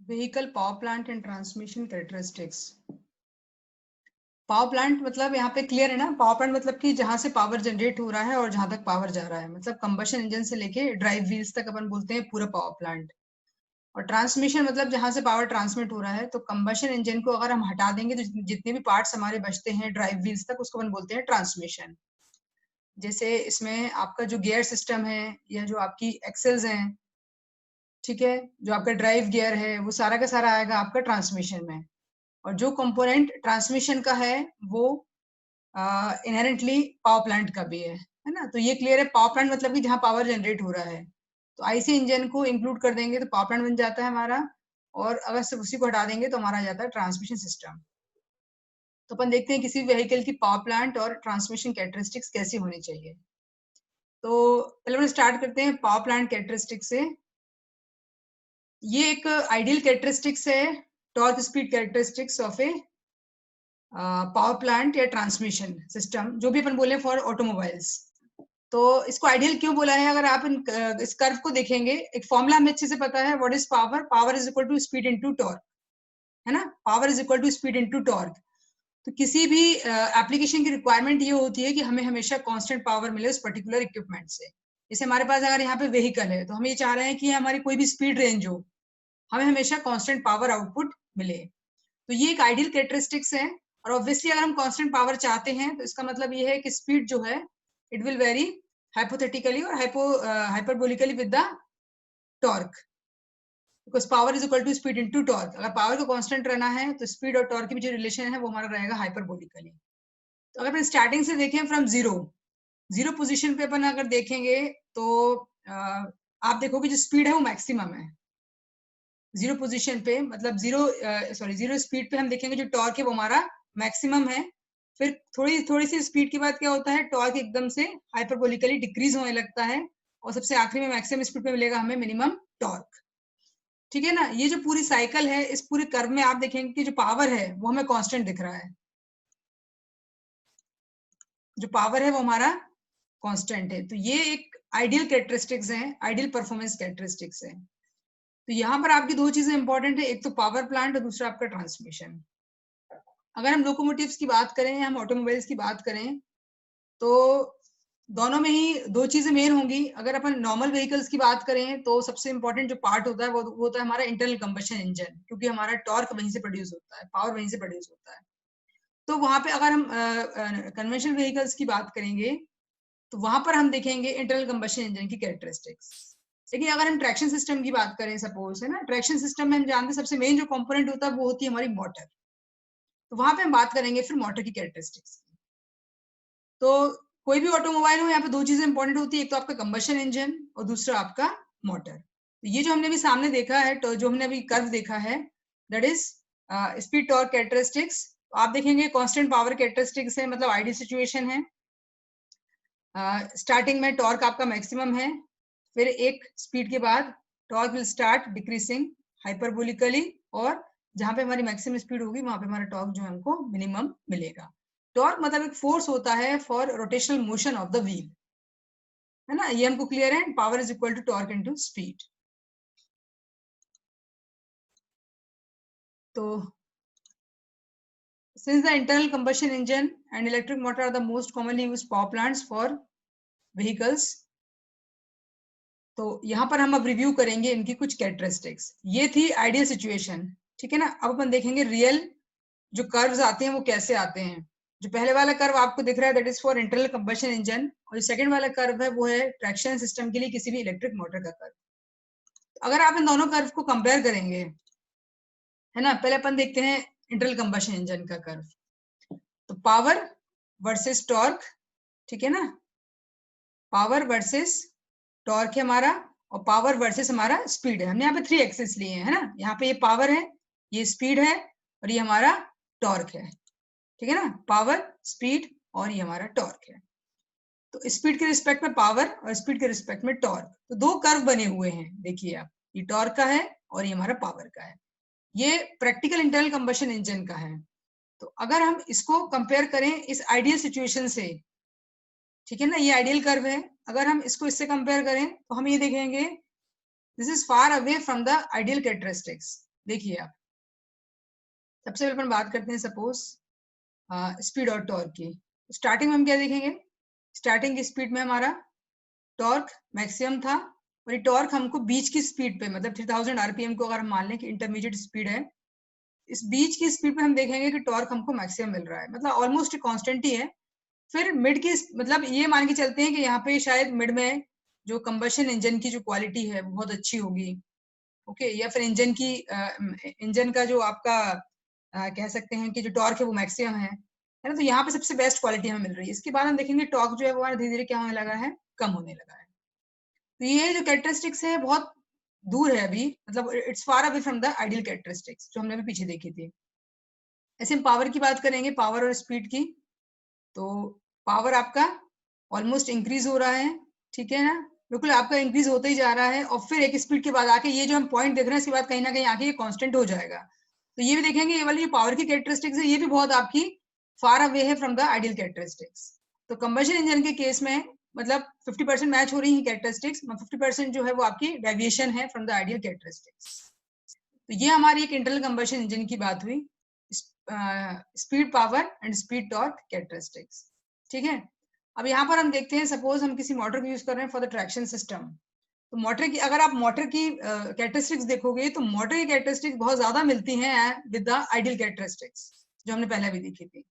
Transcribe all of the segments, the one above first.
Vehicle power plant and transmission characteristics. Power plant मतलब यहाँ पे क्लियर है ना। पावर प्लांट मतलब कि जहां से पावर जनरेट हो रहा है और जहां तक पावर जा रहा है, मतलब कंबशन इंजन से लेके ड्राइव व्हील्स तक अपन बोलते हैं पूरा पावर प्लांट। और ट्रांसमिशन मतलब जहां से पावर ट्रांसमिट हो रहा है। तो कंबशन इंजन को अगर हम हटा देंगे तो जितने भी पार्ट्स हमारे बचते हैं ड्राइव व्हील्स तक, उसको अपन बोलते हैं ट्रांसमिशन। जैसे इसमें आपका जो गियर सिस्टम है या जो आपकी एक्सेल्स हैं, ठीक है, जो आपका ड्राइव गियर है, वो सारा का सारा आएगा आपका ट्रांसमिशन में। और जो कंपोनेंट ट्रांसमिशन का है वो इनहेरेंटली पावर प्लांट का भी है ना। तो ये क्लियर है। पावर प्लांट मतलब कि जहां पावर जनरेट हो रहा है। तो आईसी इंजन को इंक्लूड कर देंगे तो पावर प्लांट बन जाता है हमारा। और अगर सिर्फ उसी को हटा देंगे तो हमारा आ जाता है ट्रांसमिशन सिस्टम। तो अपन देखते हैं किसी व्हीकल की पावर प्लांट और ट्रांसमिशन कैरेक्टरिस्टिक्स कैसी होनी चाहिए। तो पहले हम स्टार्ट करते हैं पावर प्लांट कैरेक्टरिस्टिक्स से। ये एक आइडियल कैरेक्टरिस्टिक्स है, torque speed characteristics of A power plant या ट्रांसमिशन सिस्टम, जो भी अपन बोले फॉर ऑटोमोबाइल्स। तो इसको आइडियल क्यों बोला है? अगर आप इस कर्व को देखेंगे, एक फॉर्मूला हमें अच्छे से पता है। What is power? Power is equal to speed into torque, है ना। Power is equal to speed into torque. तो किसी भी एप्लीकेशन की रिक्वायरमेंट ये होती है कि हमें हमेशा कांस्टेंट पावर मिले उस पर्टिकुलर इक्विपमेंट से। जैसे हमारे पास अगर यहाँ पे व्हीकल है तो हम ये चाह रहे हैं कि हमारी कोई भी स्पीड रेंज हो, हमें हमेशा कांस्टेंट पावर आउटपुट मिले। तो ये एक आइडियल कैरेक्टरिस्टिक्स है। और ऑब्वियसली अगर हम कांस्टेंट पावर चाहते हैं तो इसका मतलब ये है कि स्पीड जो है इट विल वेरी हाइपोथेटिकली और hyperbolically with the torque, because power is equal to speed into torque. अगर पावर को कांस्टेंट रहना है तो स्पीड और टॉर्क के बीच जो रिलेशन है वो हमारा रहेगा हाइपरबोलिकली। तो अगर अपन स्टार्टिंग से देखें फ्रॉम जीरो, जीरो पोजीशन पे अपन अगर देखेंगे तो आप देखोगे जो स्पीड है वो मैक्सिमम है जीरो पोजीशन पे। मतलब जीरो स्पीड पे हम देखेंगे जो टॉर्क है वो हमारा मैक्सिमम है। फिर थोड़ी थोड़ी सी स्पीड के बाद क्या होता है, टॉर्क एकदम से हाइपरबोलिकली डिक्रीज होने लगता है और सबसे आखिरी में मैक्सिमम स्पीड पे मिलेगा हमें मिनिमम टॉर्क। ठीक है ना। ये जो पूरी साइकिल है, इस पूरे कर्व में आप देखेंगे कि जो पावर है वो हमें कांस्टेंट दिख रहा है। जो पावर है वो हमारा कांस्टेंट है। तो ये एक आइडियल कैरेक्टरिस्टिक्स है, आइडियल परफॉर्मेंस कैरेक्टरिस्टिक्स है। तो यहाँ पर आपकी दो चीजें इंपॉर्टेंट है, एक तो पावर प्लांट और दूसरा आपका ट्रांसमिशन। अगर हम लोकोमोटिव्स की बात करें, हम ऑटोमोबाइल्स की बात करें, तो दोनों में ही दो चीजें मेन होंगी। अगर अपन नॉर्मल व्हीकल्स की बात करें तो सबसे इंपॉर्टेंट जो पार्ट होता है वो होता है हमारा इंटरनल कंबशन इंजन, क्योंकि हमारा टॉर्क वहीं से प्रोड्यूस होता है, पावर वहीं से प्रोड्यूस होता है। तो वहां पे अगर हम कन्वेंशनल व्हीकल्स की बात करेंगे तो वहां पर हम देखेंगे इंटरनल कंबशन इंजन की कैरेक्टरिस्टिक्स। लेकिन अगर हम ट्रैक्शन सिस्टम की बात करें, सपोज, है ना, ट्रैक्शन सिस्टम में हम जानते हैं सबसे मेन जो कंपोनेंट होता है वो होती है हमारी मोटर। तो वहां पे हम बात करेंगे फिर मोटर की कैरेक्टरिस्टिक्स की। तो कोई भी ऑटोमोबाइल हो, यहाँ पे दो चीजें इंपॉर्टेंट होती है, एक तो आपका कंबशन इंजन और दूसरा आपका मोटर। तो ये जो हमने अभी सामने देखा है, तो जो हमने अभी कर्व देखा है, that is speed torque characteristics. आप देखेंगे कांस्टेंट पावर कैरेक्टरिस्टिक्स है, मतलब आइडियल सिचुएशन है। स्टार्टिंग में टॉर्क आपका मैक्सिमम है, फिर एक स्पीड के बाद टॉर्क विल स्टार्ट डिक्रीसिंग हाइपरबोलिकली, और जहां पे हमारी मैक्सिमम स्पीड होगी वहां पे हमारा टॉर्क जो है हमको मिनिमम मिलेगा। टॉर्क मतलब एक फोर्स होता है for rotational motion of the wheel, है ना। ये हमको क्लियर है। Power is equal to torque into speed. तो since the internal combustion engine and electric motor are the most commonly used power plants for vehicles, तो यहाँ पर हम अब रिव्यू करेंगे इनकी कुछ कैरेक्टरिस्टिक्स। ये थी आइडियल सिचुएशन, ठीक है ना। अब अपन देखेंगे रियल जो कर्व्स आते हैं वो कैसे आते हैं। जो पहले वाला कर्व आपको दिख रहा है that is for internal combustion engine, और जो सेकंड वाला कर्व है वो है ट्रैक्शन सिस्टम के लिए किसी भी इलेक्ट्रिक मोटर का कर्व। अगर आप इन दोनों कर्व को कंपेयर करेंगे, है ना, पहले अपन देखते हैं इंटरनल कंबशन इंजन का कर्व। तो पावर वर्सेस टॉर्क, ठीक है ना, पावर वर्सेस टॉर्क है हमारा, और पावर वर्सेस हमारा स्पीड है। हमने यहाँ पे 3 एक्सिस लिए हैं, है ना। यहाँ पे ये पावर है, ये स्पीड है, और ये हमारा टॉर्क है, ठीक है ना। पावर, स्पीड, और ये हमारा टॉर्क है। तो स्पीड के रिस्पेक्ट में पावर और स्पीड के रिस्पेक्ट में टॉर्क, तो दो कर्व बने हुए हैं, देखिए आप, ये टॉर्क का है और ये हमारा पावर का है। ये प्रैक्टिकल इंटरनल कंबशन इंजन का है। तो अगर हम इसको कंपेयर करें इस आइडियल सिचुएशन से, ठीक है ना, ये आइडियल कर्व है, अगर हम इसको इससे कंपेयर करें तो हम ये देखेंगे this is far away from the ideal characteristics. देखिए आप, सबसे पहले अपन बात करते हैं सपोज स्पीड और टॉर्क की। स्टार्टिंग में हम क्या देखेंगे, स्टार्टिंग की स्पीड में हमारा टॉर्क मैक्सिमम था, और ये टॉर्क हमको बीच की स्पीड पे, मतलब 3000 आरपीएम को अगर हम मान लें कि इंटरमीडिएट स्पीड है, इस बीच की स्पीड पे हम देखेंगे कि टॉर्क हमको मैक्सिमम मिल रहा है, मतलब ऑलमोस्ट कांस्टेंट ही है। फिर मिड की, मतलब ये मान के चलते हैं कि यहाँ पे शायद मिड में जो कंबशन इंजन की जो क्वालिटी है वो बहुत अच्छी होगी, ओके, या फिर इंजन की इंजन का जो आपका कह सकते हैं कि जो टॉर्क है वो मैक्सिमम है ना, तो यहाँ पे सबसे बेस्ट क्वालिटी हमें मिल रही है। इसके बाद हम देखेंगे टॉर्क जो है वो हमारा धीरे धीरे क्या होने लगा है, कम होने लगा है। तो ये जो कैरेक्टरिस्टिक्स है बहुत दूर है अभी, मतलब it's far away from the ideal characteristics जो हमने अभी पीछे देखी थी। ऐसे हम पावर की बात करेंगे, पावर और स्पीड की, तो पावर आपका ऑलमोस्ट इंक्रीज हो रहा है, ठीक है ना, बिल्कुल आपका इंक्रीज होता ही जा रहा है, और फिर एक स्पीड के बाद आके ये जो हम पॉइंट देख रहे हैं इसके बाद कहीं ना कहीं आके ये कांस्टेंट हो जाएगा। तो ये भी देखेंगे, ये वाली जो पावर की कैरेक्टरिस्टिक्स है ये भी बहुत आपकी फार अवे है फ्रॉम द आइडियल कैरेक्टरिस्टिक्स। तो कंबशन इंजन के केस में मतलब 50% मैच हो रही है कैरेक्टरिस्टिक्स, 50% जो है वो आपकी डेविएशन है फ्रॉम द आइडियल कैरेक्टरिस्टिक्स। तो ये हमारी एक इंटरनल कंबशन इंजन की बात हुई, speed, power and speed torque characteristics, ठीक है। अब यहाँ पर हम देखते हैं, सपोज हम किसी मोटर को यूज कर रहे हैं फॉर द ट्रैक्शन सिस्टम, तो मोटर की, अगर आप मोटर की कैरेक्टरिस्टिक्स देखोगे तो मोटर की कैरेक्टरिस्टिक्स बहुत ज्यादा मिलती हैं विद द आइडियल कैरेक्टरिस्टिक्स जो हमने पहले भी देखी थी,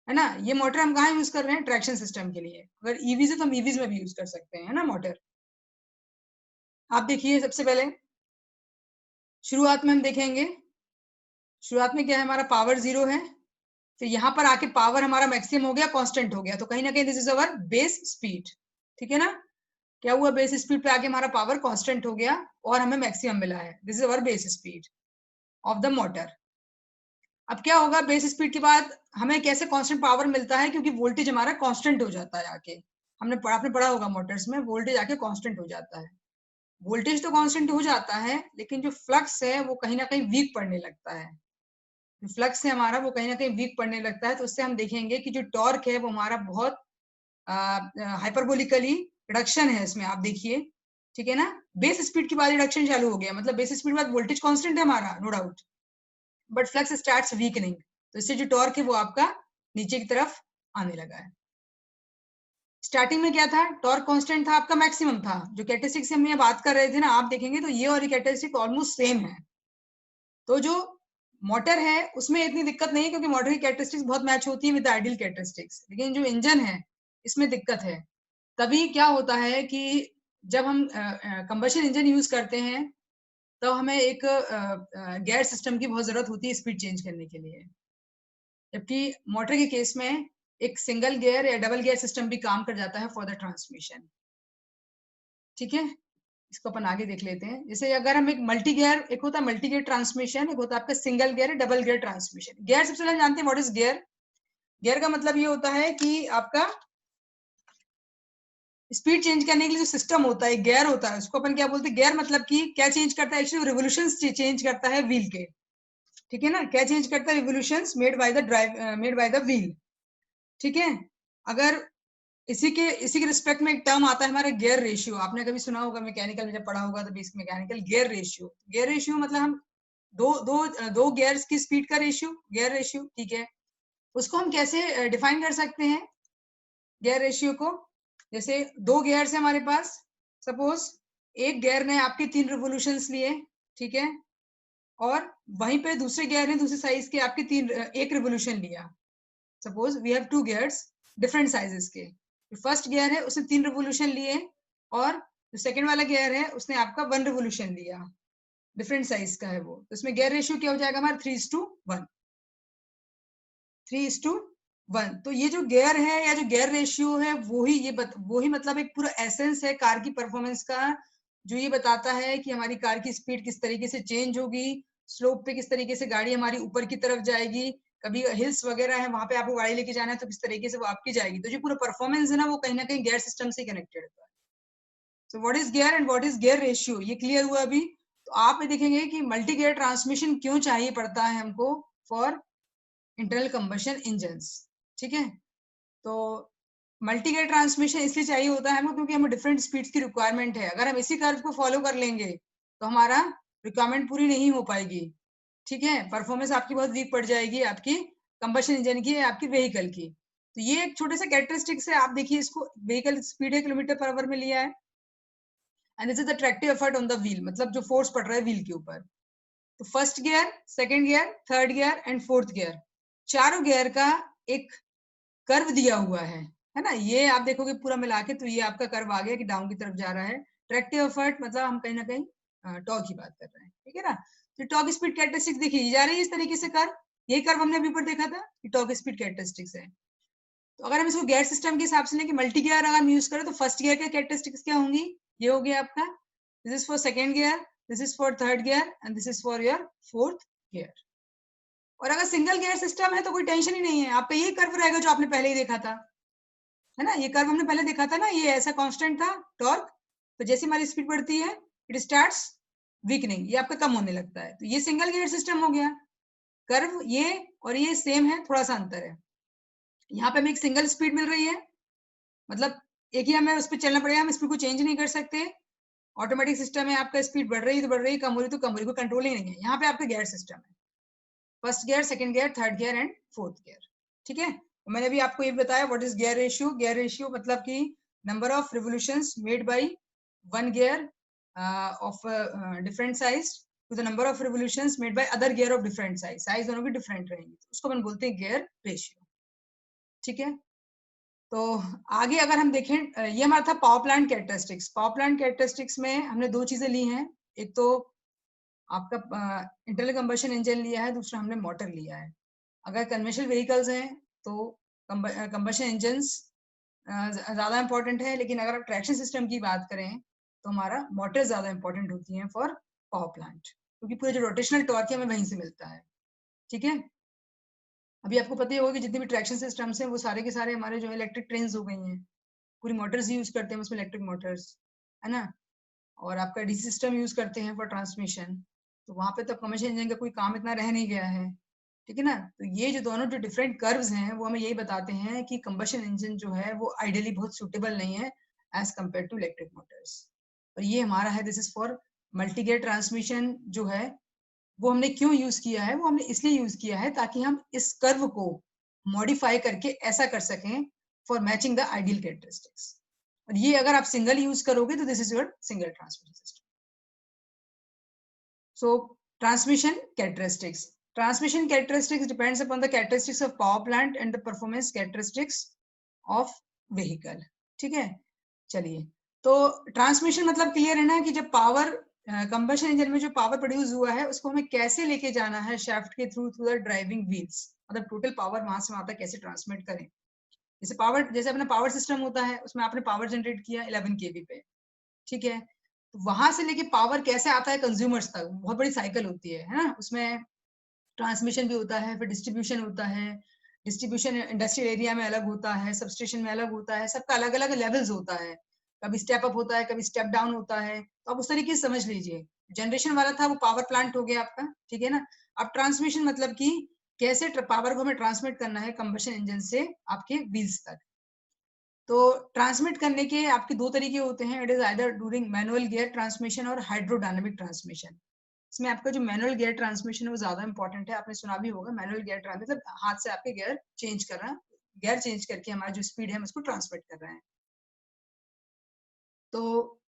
है ना। ये मोटर हम कहाँ यूज कर रहे हैं, ट्रैक्शन सिस्टम के लिए। अगर ईवीज है तो हम ईवीज में भी यूज कर सकते हैं, है ना मोटर। आप देखिए सबसे पहले शुरुआत में हम देखेंगे, शुरुआत में क्या है, हमारा पावर 0 है, तो यहाँ पर आके पावर हमारा मैक्सिमम हो गया, कांस्टेंट हो गया, तो कहीं ना कहीं this is our base speed, ठीक है ना। क्या हुआ, बेस स्पीड पे आके हमारा पावर कांस्टेंट हो गया और हमें मैक्सिमम मिला है, this is our base speed of the motor. अब क्या होगा, बेस स्पीड के बाद हमें कैसे कांस्टेंट पावर मिलता है, क्योंकि वोल्टेज हमारा कांस्टेंट हो जाता है आके, आपने पढ़ा होगा मोटर्स में, वोल्टेज आके कांस्टेंट हो जाता है। वोल्टेज तो कांस्टेंट हो जाता है, लेकिन जो फ्लक्स है वो कहीं ना कहीं वीक पड़ने लगता है, जो फ्लक्स है हमारा वो कहीं ना कहीं वीक पड़ने लगता है, तो उससे हम देखेंगे कि जो टॉर्क है वो हमारा बहुत हाइपरबोलिकली रिडक्शन है इसमें, आप देखिए, ठीक है ना। बेस स्पीड के बाद रिडक्शन चालू हो गया, मतलब बेस स्पीड के बाद वोल्टेज कांस्टेंट है हमारा, no doubt, but flux starts weakening, तो इससे जो टॉर्क है वो आपका नीचे की तरफ आने लगा है। स्टार्टिंग में क्या था, टॉर्क कांस्टेंट था, आपका मैक्सिमम था, जो कैरेक्टरिस्टिक से हम ये बात कर रहे थे ना, आप देखेंगे तो ये और ये कैरेक्टरिस्टिक ऑलमोस्ट सेम है। तो जो मोटर है उसमें इतनी दिक्कत नहीं है, क्योंकि मोटर की कैरेक्टरिस्टिक्स बहुत मैच होती है विद आइडियल कैरेक्टरिस्टिक्स, लेकिन जो इंजन है इसमें दिक्कत है। तभी क्या होता है कि जब हम कंबशन इंजन यूज करते हैं तो हमें एक गियर सिस्टम की बहुत जरूरत होती है स्पीड चेंज करने के लिए, जबकि मोटर के केस में एक सिंगल गियर या डबल गियर सिस्टम भी काम कर जाता है फॉर द ट्रांसमिशन, ठीक है। इसको अपन आगे देख लेते हैं, जैसे अगर हम एक मल्टी गियर, एक होता है मल्टी गियर ट्रांसमिशन, एक होता है आपका single gear, double gear transmission. Gear सबसे पहले जानते हैं व्हाट इज गियर। गियर का मतलब ये होता है कि आपका स्पीड चेंज करने के लिए जो सिस्टम होता है, गियर होता है, उसको अपन क्या बोलते हैं, गियर मतलब कि क्या चेंज करता है, एक्चुअली रिवोल्यूशंस चेंज करता है व्हील के, ठीक है ना। क्या चेंज करता है, revolutions made by the drive, made by the wheel, ठीक है। अगर इसी के रिस्पेक्ट में एक टर्म आता है हमारा गियर रेशियो, आपने कभी सुना होगा, मैकेनिकल में जब पढ़ा होगा तो basic mechanical, gear ratio. Gear ratio मतलब हम दो गियर्स की स्पीड का रेशियो, गियर रेशियो, ठीक है। उसको हम कैसे डिफाइन कर सकते हैं गियर रेशियो को, जैसे दो गियर्स है हमारे पास, सपोज एक गियर ने आपके 3 रिवोल्यूशंस लिए, ठीक है, और वहीं पे दूसरे गियर ने दूसरे साइज के आपके एक रिवोल्यूशन लिया। Suppose we have 2 gears different sizes के, फर्स्ट गियर है उसने 3 रिवोल्यूशन लिए, और जो सेकंड वाला गियर है उसने आपका 1 रिवोल्यूशन लिया, डिफरेंट साइज का है वो, तो इसमें गियर रेशियो क्या हो जाएगा हमारा 3:1, 3:1। तो ये जो गियर है या जो गियर रेशियो है वो ही मतलब एक पूरा एसेंस है कार की परफॉर्मेंस का, जो ये बताता है कि हमारी कार की स्पीड किस तरीके से चेंज होगी, स्लोप पे किस तरीके से गाड़ी हमारी ऊपर की तरफ जाएगी, कभी हिल्स वगैरह है वहां पे आपको गाड़ी लेके जाना है तो किस तरीके से वो आपकी जाएगी। तो जो पूरा परफॉर्मेंस है ना वो कहीं ना कहीं गियर सिस्टम से कनेक्टेड है। So what is gear and what is gear ratio, ये क्लियर हुआ अभी। तो आप ये देखेंगे कि मल्टी गियर ट्रांसमिशन क्यों चाहिए पड़ता है हमको फॉर इंटरनल कंबशन इंजन्स, ठीक है। तो मल्टी गियर ट्रांसमिशन इसलिए चाहिए होता है हमको क्योंकि हमें डिफरेंट स्पीड्स की रिक्वायरमेंट है। अगर हम इसी कर्व को फॉलो कर लेंगे तो हमारा रिक्वायरमेंट पूरी नहीं हो पाएगी, ठीक है, परफॉर्मेंस आपकी बहुत वीक पड़ जाएगी आपकी कंबशन इंजन की, आपकी व्हीकल की। तो ये एक छोटे से कैरेक्टरिस्टिक्स है, आप देखिए इसको, व्हीकल स्पीड है किलोमीटर पर आवर में लिया है, and this is the tractive effort on the wheel, मतलब जो फोर्स पड़ रहा है व्हील के ऊपर। तो first gear, second gear, third gear and fourth gear, चारों गियर का एक कर्व दिया हुआ है ना। ये आप देखोगे पूरा मिला के, तो ये आपका कर्व आ गया कि डाउन की तरफ जा रहा है। ट्रैक्टिव एफर्ट मतलब हम कहीं ना कहीं टॉर्क की बात कर रहे हैं, ठीक है ना। तो टॉर्क स्पीड कैरेक्टरिस्टिक्स देखिए जा रही है इस तरीके से कर्व, यही कर्व हमने अभी ऊपर देखा था कि टॉर्क स्पीड कैरेक्टरिस्टिक्स है। तो अगर हम इसको गियर सिस्टम के हिसाब से लेंगे, मल्टी गियर अगर हम यूज करें, तो फर्स्ट गियर के कैरेक्टरिस्टिक्स क्या होंगी, ये हो गया आपका, this is for second gear, this is for third gear and this is for your fourth gear. और अगर सिंगल गियर सिस्टम है तो कोई टेंशन ही नहीं है, आपका यही कर्व रहेगा जो आपने पहले ही देखा था, है ना। ये कर्व हमने पहले देखा था ना, ये ऐसा कांस्टेंट था टॉर्क। तो जैसे हमारी स्पीड बढ़ती है, इट स्टार्ट्स वीकनिंग, ये आपका कम होने लगता है। तो ये सिंगल गियर सिस्टम हो गया, कर्व ये और ये सेम है, थोड़ा सा अंतर है। यहाँ पे हमें एक सिंगल स्पीड मिल रही है, मतलब एक ही हमें उस पर चलना पड़ेगा, हम स्पीड को चेंज नहीं कर सकते। ऑटोमेटिक सिस्टम है, आपका स्पीड बढ़ रही है तो बढ़ रही है, कम हो रही तो कम हो रही, कोई कंट्रोल ही नहीं है। यहाँ पे आपका गियर सिस्टम है, first gear, second gear, third gear and fourth gear, ठीक है। तो मैंने अभी आपको ये बताया what is gear ratio. Gear ratio मतलब कि number of revolutions made by one gear of different size to the number of revolutions made by other gear of different size, size दोनों की डिफरेंट रहेंगी, उसको अपन बोलते हैं गियर रेशियो, ठीक है। तो आगे अगर हम देखें, ये हमारा था power plant characteristics. Power plant characteristics में हमने दो चीजें ली हैं, एक तो आपका इंटरनल कंबशन इंजन लिया है, दूसरा हमने मोटर लिया है। अगर कन्वेंशनल व्हीकल्स हैं तो कंबशन इंजन्स ज्यादा इंपॉर्टेंट है, लेकिन अगर आप ट्रैक्शन सिस्टम की बात करें तो हमारा मोटर ज्यादा इंपॉर्टेंट होती है फॉर पावर प्लांट, क्योंकि पूरा जो रोटेशनल टॉर्क है हमें वहीं से मिलता है, ठीक है। अभी आपको पता ही होगा कि जितने भी ट्रैक्शन सिस्टम्स हैं वो सारे के सारे हमारे जो है इलेक्ट्रिक ट्रेन हो गई हैं, पूरी मोटर्स यूज करते हैं उसमें, इलेक्ट्रिक मोटर्स, है ना। और आपका डीसी सिस्टम यूज करते हैं फॉर ट्रांसमिशन, तो वहां पे तो कंबशन इंजन का कोई काम इतना रह नहीं गया है, ठीक है ना। तो ये जो दोनों जो डिफरेंट कर्व्स हैं वो हमें यही बताते हैं कि कंबशन इंजन जो है वो आइडियली बहुत सुटेबल नहीं है as compare to electric motors. और ये हमारा है, this is for multi gear transmission जो है वो हमने क्यों यूज किया है, वो हमने इसलिए यूज किया है ताकि हम इस कर्व को मॉडिफाई करके ऐसा कर सकें for matching the ideal characteristics. और ये अगर आप सिंगल यूज करोगे तो this is your single transmission system. So transmission characteristics, transmission characteristics depends upon the characteristics of power plant and the performance characteristics of vehicle, ठीक है। चलिए, तो ट्रांसमिशन मतलब क्लियर है ना कि जब पावर कंबशन इंजन में जो पावर प्रोड्यूस हुआ है उसको हमें कैसे लेके जाना है शाफ्ट के थ्रू द ड्राइविंग व्हील्स, मतलब टोटल पावर वहां से वहां तक कैसे ट्रांसमिट करें। जैसे पावर, जैसे अपना पावर सिस्टम होता है उसमें आपने पावर जनरेट किया 11 kV पे, ठीक है। तो वहां से लेके पावर कैसे आता है कंज्यूमर्स तक, बहुत बड़ी साइकिल होती है ना। उसमें ट्रांसमिशन भी होता है, फिर डिस्ट्रीब्यूशन होता है, डिस्ट्रीब्यूशन इंडस्ट्रियल एरिया में अलग होता है, सबस्टेशन में अलग होता है, सबका अलग अलग लेवल्स होता है, कभी स्टेप अप होता है, कभी स्टेप डाउन होता है। तो आप उस तरीके से समझ लीजिए, जनरेशन वाला था वो पावर प्लांट हो गया आपका, ठीक है ना। अब ट्रांसमिशन मतलब कि कैसे पावर को हमें ट्रांसमिट करना है कंबशन इंजन से आपके व्हील्स तक। तो ट्रांसमिट करने के आपके दो तरीके होते हैं, it is either during manual gear transmission और हाइड्रोडायनामिक ट्रांसमिशन। इसमें आपका जो मैनुअल गियर ट्रांसमिशन है वो ज्यादा इंपॉर्टेंट है, आपने सुना भी होगा मैनुअल गियर ट्रांसमिशन मतलब हाथ से आपके गियर चेंज कर रहा है, गियर चेंज करके हमारा जो स्पीड है हम उसको ट्रांसमिट कर रहे हैं। तो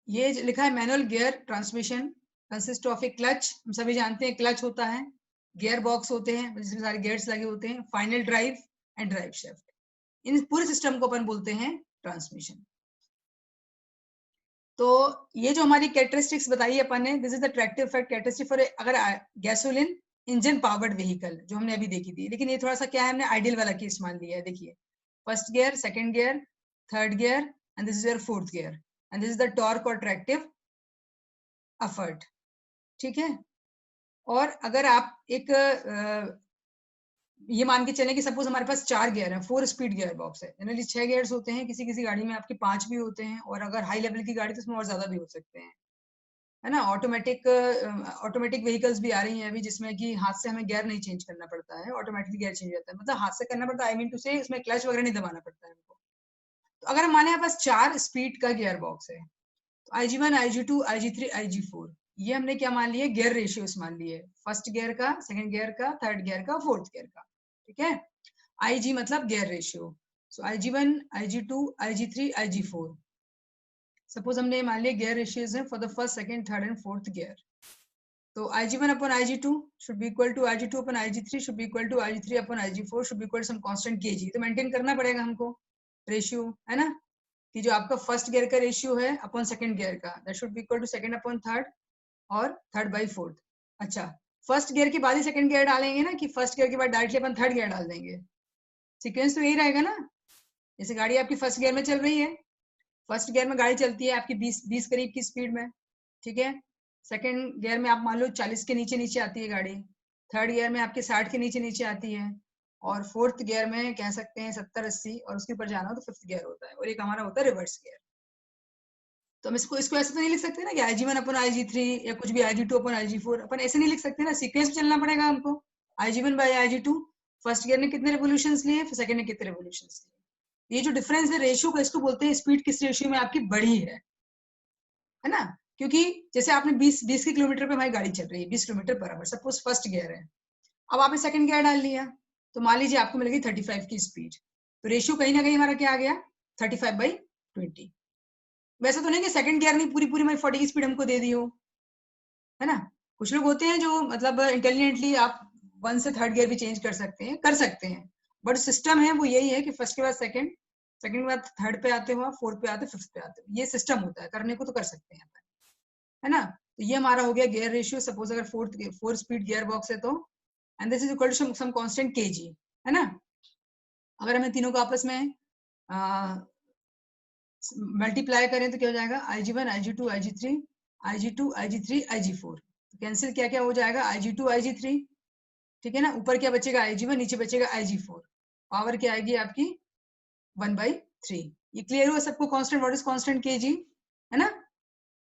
ये लिखा है manual gear transmission consist of A clutch, हम सभी जानते हैं क्लच होता है, गियर बॉक्स होते हैं जिसमें सारे गियर्स लगे होते हैं, final drive and drive shaft, इन पूरे सिस्टम को अपन बोलते हैं ट्रांसमिशन। तो ये जो हमारी कैरेक्टरिस्टिक्स बताई अपन ने, this is the tractive effect characteristic for अगर गैसोलिन इंजन पावर्ड व्हीकल जो हमने अभी देखी थी, लेकिन ये थोड़ा सा क्या है, हमने आइडियल वाला केस मान लिया है। देखिए, first gear, second gear, third gear and this is your fourth gear and this is the torque और ट्रैक्टिव एफर्ट, ठीक है। और अगर आप एक ये मान के चलें कि सपोज हमारे पास 4 गियर है, 4 स्पीड गियर बॉक्स है, जनरली 6 गियर्स होते हैं, किसी किसी गाड़ी में आपके 5 भी होते हैं, और अगर हाई लेवल की गाड़ी तो उसमें और ज्यादा भी हो सकते हैं, है ना। ऑटोमेटिक व्हीकल्स भी आ रही हैं अभी जिसमें कि हाथ से हमें गियर नहीं चेंज करना पड़ता है, ऑटोमेटिकली गियर चेंज होता है, मतलब हाथ से करना पड़ता है, आई मीन टू से इसमें क्लच वगैरह नहीं दबाना पड़ता है हमको। तो अगर हमारे यहाँ पास 4 स्पीड का गियर बॉक्स है, तो IG1, IG2, IG3, IG4, ये हमने क्या मान लिए, गियर रेशियोस मान लिए। फर्स्ट गियर का, सेकंड गियर का, थर्ड गियर का, फोर्थ गियर का, ठीक है। IG मतलब गियर रेशियो, सो IG1, IG2, IG3, IG4। Suppose हमने मान लिया गियर रेशियोज है for the first, second, third and fourth gear, तो IG1 upon IG2 should be equal to IG2 upon IG3 should be equal to IG3 upon IG4 should be equal to some constant kg। तो maintain करना पड़ेगा हमको ratio, है ना, कि जो आपका फर्स्ट गियर का रेशियो है अपॉन सेकंड गियर का, that should be equal to second upon third और थर्ड बाई फोर्थ। अच्छा, फर्स्ट गियर के बाद ही सेकंड गियर डालेंगे ना, कि फर्स्ट गियर के बाद डायरेक्टली अपन थर्ड गियर डाल देंगे? सीक्वेंस तो यही रहेगा ना। जैसे गाड़ी आपकी फर्स्ट गियर में चल रही है, फर्स्ट गियर में गाड़ी चलती है आपकी 20 करीब की स्पीड में, ठीक है। सेकंड गियर में आप मान लो 40 के नीचे नीचे आती है गाड़ी, थर्ड गियर में आपके 60 के नीचे नीचे आती है, और फोर्थ गियर में कह सकते हैं 70-80, और उसके ऊपर जाना हो तो फिफ्थ गियर होता है, और एक हमारा होता है रिवर्स गियर। तो हम इसको ऐसे तो नहीं लिख सकते ना कि IG1 अपॉन IG3 या कुछ भी IG2 अपॉन IG4, अपन ऐसे नहीं लिख सकते ना, सीक्वेंस में चलना पड़ेगा हमको। IG1 by IG2, first gear ने कितने रेवोल्यूशंस लिए, फिर सेकंड ने कितने रेवोल्यूशंस लिए। ये जो डिफरेंस है रेशियो का, इसको बोलते हैं स्पीड किस रेशियो में आपकी बढ़ी है ना। क्योंकि जैसे आपने 20 किलोमीटर पे हमारी गाड़ी चल रही है 20 kilometre per hour, suppose first gear है, अब आपने सेकंड गियर डाल लिया, तो मान लीजिए आपको मिल गई 35 की स्पीड, तो रेशियो कहीं ना कहीं हमारा क्या आ गया, 35/20। वैसा तो नहीं कि सेकंड गियर ने पूरी पूरी 40 की स्पीड हमको दे दी हो, है ना। कुछ लोग होते हैं जो मतलब इंटेलिजेंटली आप 1 से थर्ड गियर भी चेंज कर सकते हैं, बट सिस्टम है वो यही है कि फर्स्ट के बाद सेकंड, सेकंड के बाद थर्ड पे आते हो, फोर्थ पे आते हो, फिफ्थ पे आते हो, ये सिस्टम होता है, करने को तो कर सकते हैं, है ना। तो ये हमारा हो गया गियर रेशियो। सपोज अगर फोर स्पीड गियर बॉक्स है तो, and this is equal to some constant kg, है ना। अगर हमें तीनों को आपस में मल्टीप्लाई करें तो क्या हो जाएगा, IG1, IG2, IG3, IG2, IG3, IG4, cancel क्या क्या हो जाएगा, IG2, IG3, ठीक है ना। ऊपर क्या बचेगा IG1, नीचे बचेगा IG4, पावर क्या आएगी आपकी 1/3। ये क्लियर हुआ सबको, constant, what is constant kg, है ना।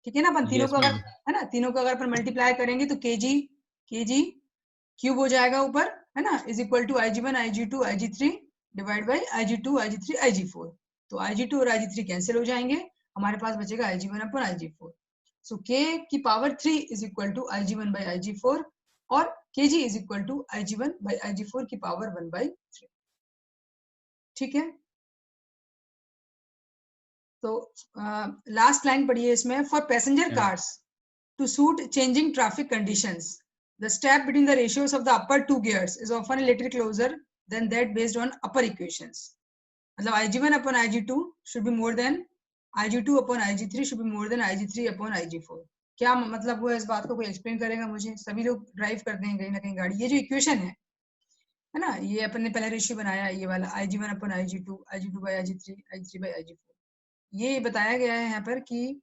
ठीक है ना। अपन तीनों Yes, को अगर, ma'am. है ना, तीनों को अगर अपन मल्टीप्लाई करेंगे तो kg क्यूब हो जाएगा ऊपर, है ना, is equal to IG1, IG2, IG3 divide by IG2, IG3, IG4। तो IG2 और IG3 कैंसिल हो जाएंगे, हमारे पास बचेगा IG1 upon IG4। So k की power 3 is equal to IG1 by IG4, और kg is equal to IG1 by IG4 की पावर 1/3। ठीक है। तो लास्ट लाइन पढ़िए इसमें, for passenger Yeah. Cars to suit changing traffic conditions, the step between the ratios of the upper two gears is often a little closer than that based on upper equations। मतलब IG1 upon IG2 should be more than IG2 upon IG3 should be more than IG3 upon IG4। क्या मतलब वो, इस बात को कोई explain करेगा मुझे? सभी लोग ड्राइव करते हैं कहीं ना कहीं गाड़ी, ये जो इक्वेशन है ना, ये अपन ने पहले रेशियो बनाया, ये वाला IG1 upon IG2, IG2 by IG3, IG3 by IG4, ये बताया गया है यहाँ पर कि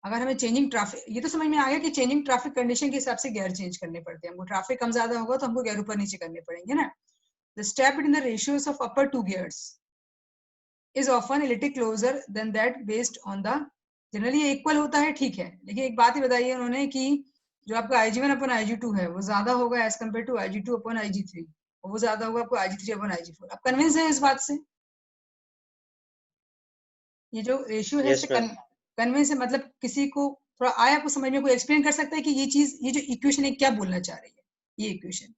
अगर हमें चेंजिंग ट्रैफिक, ये तो समझ में आ गया कि चेंजिंग ट्रैफिक कंडीशन के हिसाब से गियर चेंज करने पड़ते हैं हमको, ट्रैफिक कम ज्यादा होगा तो हमको गियर ऊपर नीचे करने पड़ेंगे ना। The step between the ratios of upper two gears is often a little closer than that based on the, generally ये इक्वल होता है, ठीक है, लेकिन एक बात ही बताई है उन्होंने कि जो आपका IG1 अपॉन IG2 है वो ज्यादा होगा as compare to IG2 upon IG3, और वो ज्यादा होगा आपको IG3 अपॉन IG4। आप कन्विंस है इस बात से? ये जो रेशियो है Yes, इससे ma'am. कन्विंस है, मतलब किसी को थोड़ा आया आपको समझ में, कोई एक्सप्लेन कर सकता है कि ये चीज, ये जो इक्वेशन है क्या बोलना चाह रही है, ये equation?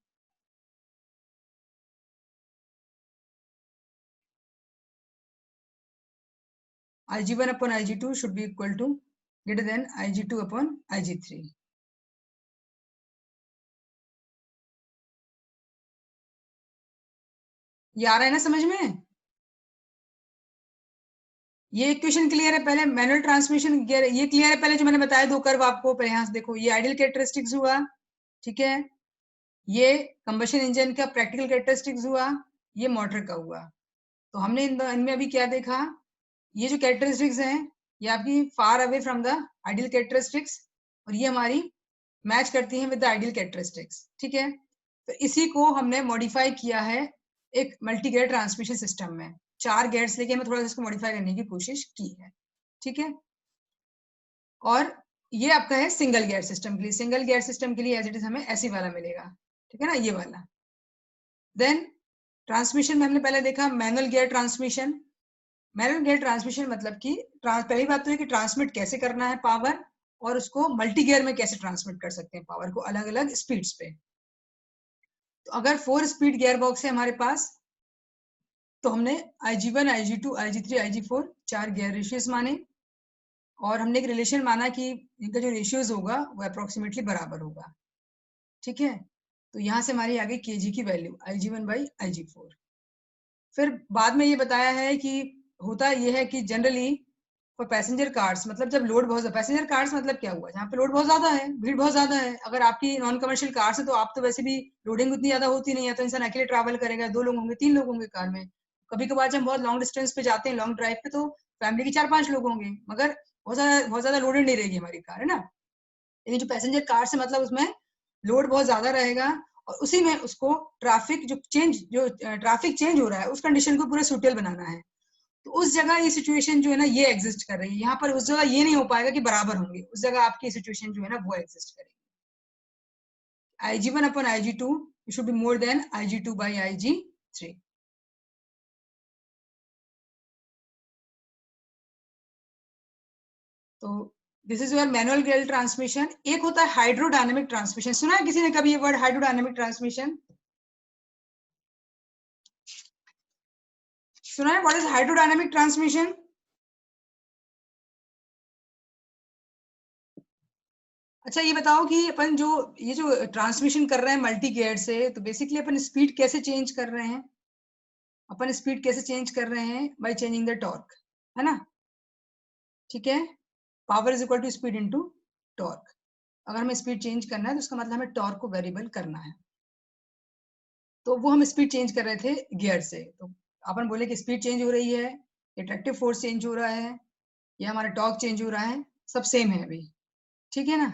IG1 upon IG2 should be equal to greater than IG2 upon IG3। ये आ रहा है ना समझ में? ये इक्वेशन क्लियर है? पहले मैनुअल ट्रांसमिशन गियर ये क्लियर है? पहले जो मैंने बताया दो कर्व आपको, पहले यहाँ से देखो, ये आइडियल कैरेक्टरिस्टिक्स हुआ, ठीक है, ये कंबशन इंजन का प्रैक्टिकल कैरेक्टरिस्टिक्स हुआ, ये मोटर का हुआ। तो हमने इनमें अभी क्या देखा, ये जो कैरेक्टरिस्टिक्स हैं ये आपकी far away from the ideal characteristics, और ये हमारी मैच करती हैं विद द आइडियल कैरेक्टरिस्टिक्स, ठीक है। तो इसी को हमने मॉडिफाई किया है एक मल्टी गियर ट्रांसमिशन सिस्टम में, 4 गियर्स लेके हमें थोड़ा सा इसको मॉडिफाई करने की कोशिश की है, ठीक है। और ये आपका है सिंगल गियर सिस्टम के लिए, सिंगल गियर सिस्टम के लिए एज इट इज हमें ऐसी वाला मिलेगा, ठीक है ना, ये वाला। देन ट्रांसमिशन में हमने पहले देखा manual gear transmission. Manual gear transmission मतलब कि पहली बात तो है कि ट्रांसमिट कैसे करना है पावर, और उसको मल्टी गियर में कैसे ट्रांसमिट कर सकते हैं पावर को अलग अलग स्पीड्स पे, तो अगर 4 स्पीड गियर बॉक्स है हमारे पास, तो हमने IG1, IG2, IG3, IG4 4 gear ratios माने, और हमने एक रिलेशन माना कि इनका जो रेशियोज होगा वो अप्रोक्सीमेटली बराबर होगा। ठीक है, तो यहाँ से हमारी आ गई kg की वैल्यू IG1 बाई IG4। फिर बाद में ये बताया है कि होता ये है कि जनरली फॉर पैसेंजर कार्स, मतलब जब लोड बहुत ज्यादा, पैसेंजर कार्स मतलब क्या हुआ, जहाँ पे लोड बहुत ज्यादा है, भीड़ बहुत ज्यादा है। अगर आपकी नॉन कमर्शियल कार्स है तो आप तो वैसे भी लोडिंग उतनी ज्यादा होती नहीं है, तो इंसान अकेले ट्रैवल करेगा, 2 लोग होंगे, 3 लोग होंगे कार में। कभी कभार जब हम बहुत लॉन्ग डिस्टेंस पे जाते हैं, लॉन्ग ड्राइव पे, तो फैमिली के 4-5 लोग होंगे, मगर बहुत ज्यादा लोडेड नहीं रहेगी हमारी कार, है ना। लेकिन जो पैसेंजर कार से मतलब उसमें लोड बहुत ज्यादा रहेगा, और उसी में उसको ट्रैफिक चेंज हो रहा है उस कंडीशन को पूरा सूटेबल बनाना है। तो उस जगह ये सिचुएशन जो है ना ये एग्जिस्ट कर रही है। यहाँ पर उस जगह ये नहीं हो पाएगा कि बराबर होंगे, उस जगह आपकी सिचुएशन जो है ना वो एग्जिस्ट करेगी। IG1 upon IG2 should be more than IG2 by IG3। तो this is your manual gear transmission. एक होता है हाइड्रोडायनेमिक ट्रांसमिशन, सुना है किसी ने कभी ये वर्ड हाइड्रोडायनेमिक ट्रांसमिशन? सुना है व्हाट इज हाइड्रोडायनेमिक ट्रांसमिशन? अच्छा ये बताओ कि अपन जो ये जो ट्रांसमिशन कर रहे हैं मल्टी गियर से, तो बेसिकली अपन स्पीड कैसे चेंज कर रहे हैं? अपन स्पीड कैसे चेंज कर रहे हैं? बाय चेंजिंग द टॉर्क, है ना। ठीक है, power is equal to speed into torque. अगर हमें स्पीड चेंज करना है तो उसका मतलब हमें टॉर्क को वेरिएबल करना है। तो वो हम स्पीड चेंज कर रहे थे गियर से, तो अपन बोले कि स्पीड चेंज हो रही है, एट्रैक्टिव फोर्स चेंज हो रहा है, या हमारा टॉर्क चेंज हो रहा है, सब सेम है अभी। ठीक है ना।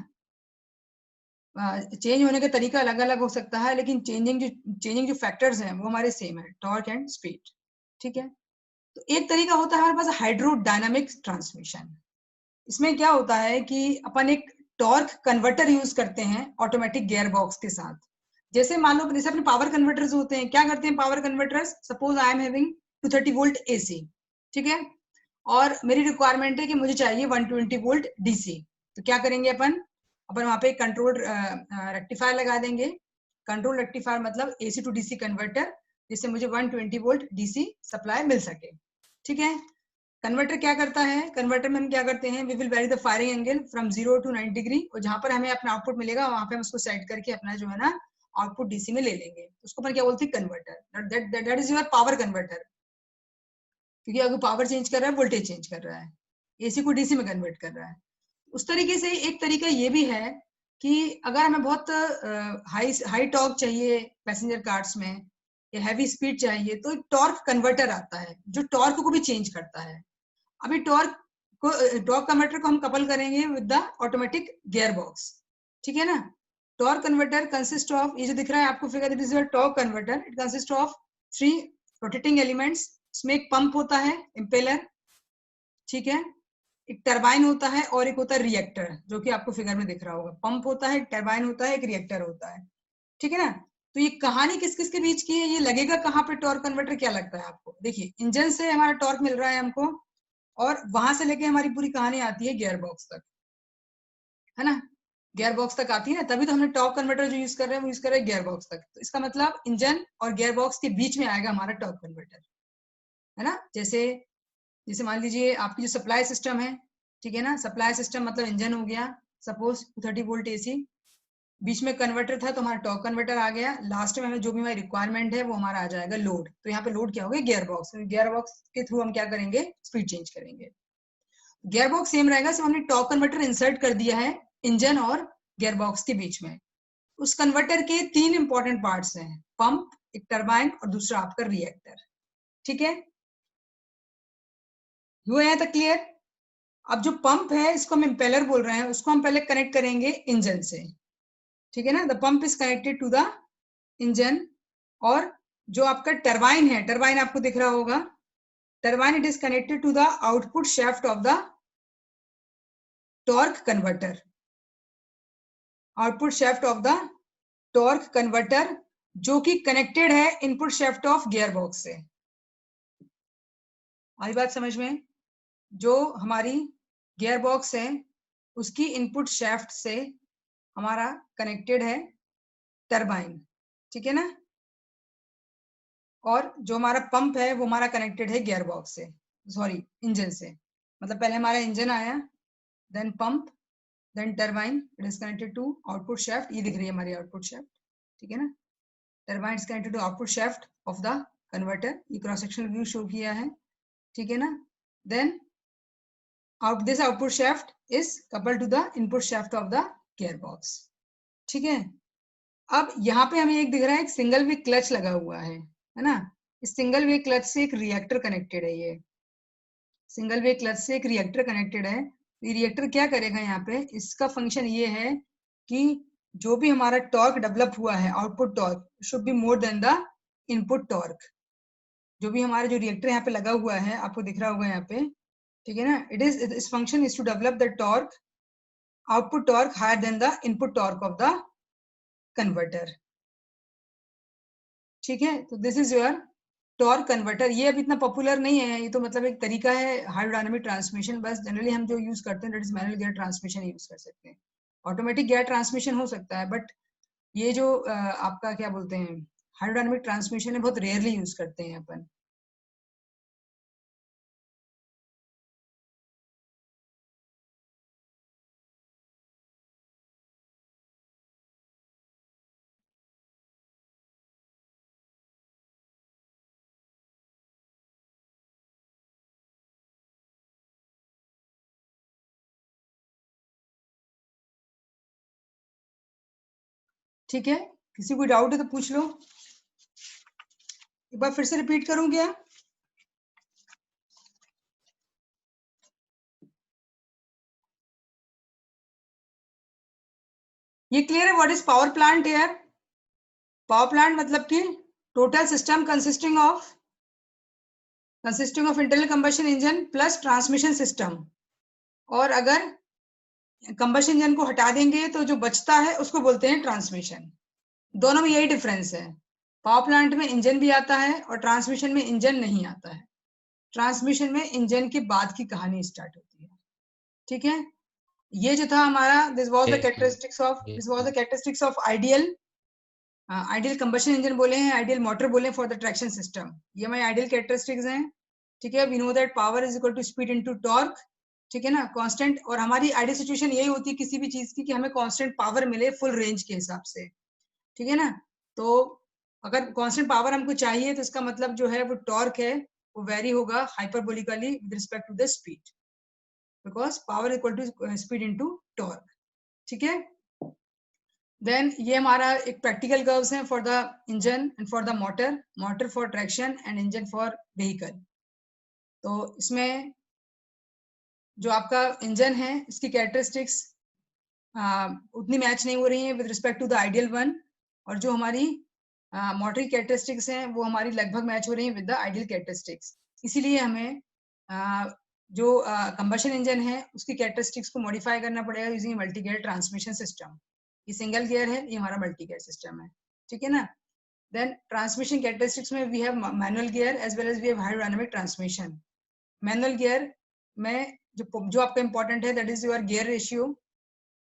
चेंज होने का तरीका अलग अलग हो सकता है, लेकिन चेंजिंग जो फैक्टर्स हैं वो हमारे सेम है, टॉर्क एंड स्पीड। ठीक है, तो एक तरीका होता है हमारे पास हाइड्रोडायनामिक ट्रांसमिशन। इसमें क्या होता है कि अपन एक टॉर्क कन्वर्टर यूज करते हैं ऑटोमेटिक गियर बॉक्स के साथ। जैसे मान लो, जैसे अपने पावर कन्वर्टर्स होते हैं, क्या करते हैं power converters, suppose I am having 230 volt AC। ठीक है, और मेरी रिक्वायरमेंट है कि मुझे चाहिए 120 वोल्ट DC। तो क्या करेंगे अपन वहां पे कंट्रोल रेक्टिफायर लगा देंगे। कंट्रोल रेक्टिफायर मतलब AC टू DC कन्वर्टर, जिससे मुझे 120 वोल्ट DC सप्लाई मिल सके। ठीक है, कन्वर्टर क्या करता है, कन्वर्टर में हम क्या करते हैं, we will vary the firing angle from 0 to 90 degree, और जहां पर हमें अपना आउटपुट मिलेगा वहां पे हम उसको सेट करके अपना जो है ना आउटपुट DC में ले लेंगे। उसको अपन क्या बोलते हैं, converter. That is your power converter, क्योंकि अगर पावर चेंज कर रहा है, वोल्टेज चेंज कर रहा है, AC को DC में कन्वर्ट कर रहा है। उस तरीके से एक तरीका ये भी है कि अगर हमें बहुत हाई हाई टॉर्क चाहिए पैसेंजर कार्स में, या हैवी स्पीड चाहिए, तो एक टॉर्क कन्वर्टर आता है जो टॉर्क को भी चेंज करता है। अभी टॉर्क कन्वर्टर को हम कपल करेंगे with the automatic gear box. ठीक है ना। टॉर्क कन्वर्टर कंसिस्ट ऑफ, ये जो दिख रहा है आपको figure, this is torque converter, it consist of 3 rotating elements. इसमें एक पंप होता है, इम्पेलर। ठीक है, एक टरबाइन होता है, और एक होता है रिएक्टर, जो कि आपको फिगर में दिख रहा होगा। पंप होता है, एक टरबाइन होता है, एक रिएक्टर होता है। ठीक है ना। तो ये कहानी किस किस के बीच की है, ये लगेगा कहाँ पे टॉर्क कन्वर्टर, क्या लगता है आपको? देखिए, इंजन से हमारा टॉर्क मिल रहा है हमको, और वहां से लेके हमारी पूरी कहानी आती है गियर बॉक्स तक, है ना। गियर बॉक्स तक आती है ना, तभी तो हमने टॉर्क कन्वर्टर जो यूज कर रहे हैं वो यूज कर रहे हैं गियर बॉक्स तक। तो इसका मतलब इंजन और गियर बॉक्स के बीच में आएगा हमारा टॉर्क कन्वर्टर, है ना। जैसे जैसे मान लीजिए आपकी जो सप्लाई सिस्टम है, ठीक है ना, सप्लाई सिस्टम मतलब इंजन हो गया, सपोज 230 वोल्ट AC, बीच में कन्वर्टर था तो हमारा टॉर्क कन्वर्टर आ गया, लास्ट में हमें जो भी हमारी रिक्वायरमेंट है वो हमारा आ जाएगा लोड। तो यहाँ पे लोड क्या होगा, गियर बॉक्स। गियर बॉक्स के थ्रू हम क्या करेंगे, स्पीड चेंज करेंगे। गियर बॉक्स सेम रहेगा, सिर्फ हमने टॉर्क कन्वर्टर इंसर्ट कर दिया है इंजन और गियर बॉक्स के बीच में। उस कन्वर्टर के 3 इंपॉर्टेंट पार्ट्स हैं, पंप, एक टरबाइन, और दूसरा आपका रिएक्टर। ठीक है, हुआ है तक क्लियर? अब जो पंप है इसको हम इम्पेलर बोल रहे हैं, उसको हम पहले कनेक्ट करेंगे इंजन से। ठीक है ना, the pump is connected to the engine. और जो आपका टरबाइन है, टरबाइन आपको दिख रहा होगा, turbine it is connected to the output shaft of the torque converter. Output shaft of the torque converter, जो कि कनेक्टेड है input shaft of gear box से। आई बात समझ में? जो हमारी गियर बॉक्स है उसकी इनपुट शाफ्ट से हमारा कनेक्टेड है टरबाइन। ठीक है ना। और जो हमारा पंप है वो हमारा कनेक्टेड है गियर बॉक्स से, सॉरी इंजन से। मतलब पहले हमारा इंजन आया, then pump, then turbine, it is connected to output shaft. ये दिख रही है हमारी आउटपुट शाफ्ट, ठीक है ना। Turbine is connected to output shaft of the converter. ये क्रॉस सेक्शनल व्यू शो किया है, ठीक है ना। Then this output shaft is coupled to the input shaft of the gearbox, ठीक है। अब यहाँ पे हमें एक दिख रहा है, एक सिंगल वे क्लच लगा हुआ है ना। इस सिंगल वे क्लच से एक रिएक्टर कनेक्टेड है। ये सिंगल वे क्लच से एक रिएक्टर कनेक्टेड है। ये रिएक्टर क्या करेगा यहाँ पे, इसका फंक्शन ये है कि जो भी हमारा टॉर्क डेवलप हुआ है, output torque should be more than the input torque. जो भी हमारा जो रिएक्टर यहाँ पे लगा हुआ है, आपको दिख रहा होगा यहाँ पे, ठीक है ना। इस function is to develop the torque, output torque higher than the input torque of the converter, ठीक है। तो this is your torque converter. ये अब इतना पॉपुलर नहीं है, ये तो मतलब एक तरीका है हाइड्रोडायनामिक ट्रांसमिशन। बस जनरली हम जो यूज करते हैं that is manual gear transmission use कर सकते हैं। ऑटोमेटिक गियर ट्रांसमिशन हो सकता है, बट ये जो आपका क्या बोलते हैं हाइड्रोडायनामिक ट्रांसमिशन है, बहुत रेयरली यूज करते हैं अपन। ठीक है, किसी को डाउट है तो पूछ लो। एक बार फिर से रिपीट करूं क्या? ये क्लियर है व्हाट इज पावर प्लांट यार? पावर प्लांट मतलब कि total system consisting of internal combustion engine plus transmission system. और अगर कंबशन इंजन को हटा देंगे तो जो बचता है उसको बोलते हैं ट्रांसमिशन। दोनों में यही डिफरेंस है। पावर प्लांट में इंजन भी आता है और ट्रांसमिशन में इंजन नहीं आता है। ट्रांसमिशन में इंजन के बाद की कहानी स्टार्ट होती है, ठीक है। ये जो था हमारा, this was the characteristics of ideal combustion engine बोले हैं, आइडियल मोटर बोले फॉर द ट्रैक्शन सिस्टम। ये हमारे आइडियल कैरेक्टरिस्टिक्स हैं, ठीक है। We know that power is equal to speed into torque, ठीक है ना, कांस्टेंट। और हमारी आइडियल सिचुएशन यही होती है किसी भी चीज की कि हमें कांस्टेंट पावर मिले फुल रेंज के हिसाब से, ठीक है ना। तो अगर कांस्टेंट पावर हमको चाहिए तो इसका मतलब जो है वो टॉर्क है वो वेरी होगा hyperbolically with respect to the speed, because power equal to speed into torque, ठीक है। देन ये हमारा एक प्रैक्टिकल कर्व्स हैं for the engine and for the motor for traction and engine for vehicle. तो इसमें जो आपका इंजन है इसकी कैरेक्टरिस्टिक्स उतनी मैच नहीं हो रही है with respect to the ideal one, और जो हमारी मोटर की कैरेक्टरिस्टिक्स हैं वो हमारी लगभग मैच हो रही है विद द आइडियल कैरेक्टरिस्टिक्स। इसीलिए हमें जो कंबशन इंजन है उसकी कैरेक्टरिस्टिक्स को मॉडिफाई करना पड़ेगा using multi gear transmission system. ये सिंगल गियर है, ये हमारा मल्टी गियर सिस्टम है, ठीक है ना। देन ट्रांसमिशन कैरेक्टरिस्टिक्स में we have manual gear as well as we have hydrodynamic transmission. Manual gear में जो आपका इंपॉर्टेंट है that is your gear ratio,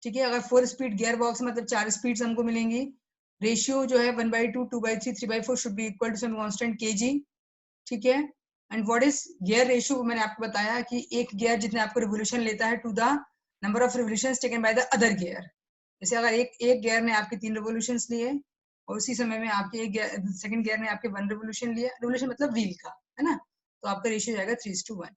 ठीक है। अगर 4 स्पीड गियर बॉक्स मतलब 4 स्पीड्स हमको मिलेंगी, रेशियो जो है 1/2, 2/3, 3/4 should be equal to some constant k g, ठीक है। And what is gear ratio? मैंने आपको बताया कि एक गियर जितने आपको रिवोल्यूशन लेता है to the number of revolutions taken by the other gear. जैसे अगर एक गियर ने आपके 3 रिवोल्यूशंस लिए और उसी समय में आपके सेकंड गियर ने आपके 1 रिवोल्यूशन लिया, रिवोल्यूशन मतलब व्हील का, है ना, तो आपका रेशियो जाएगा 3:1।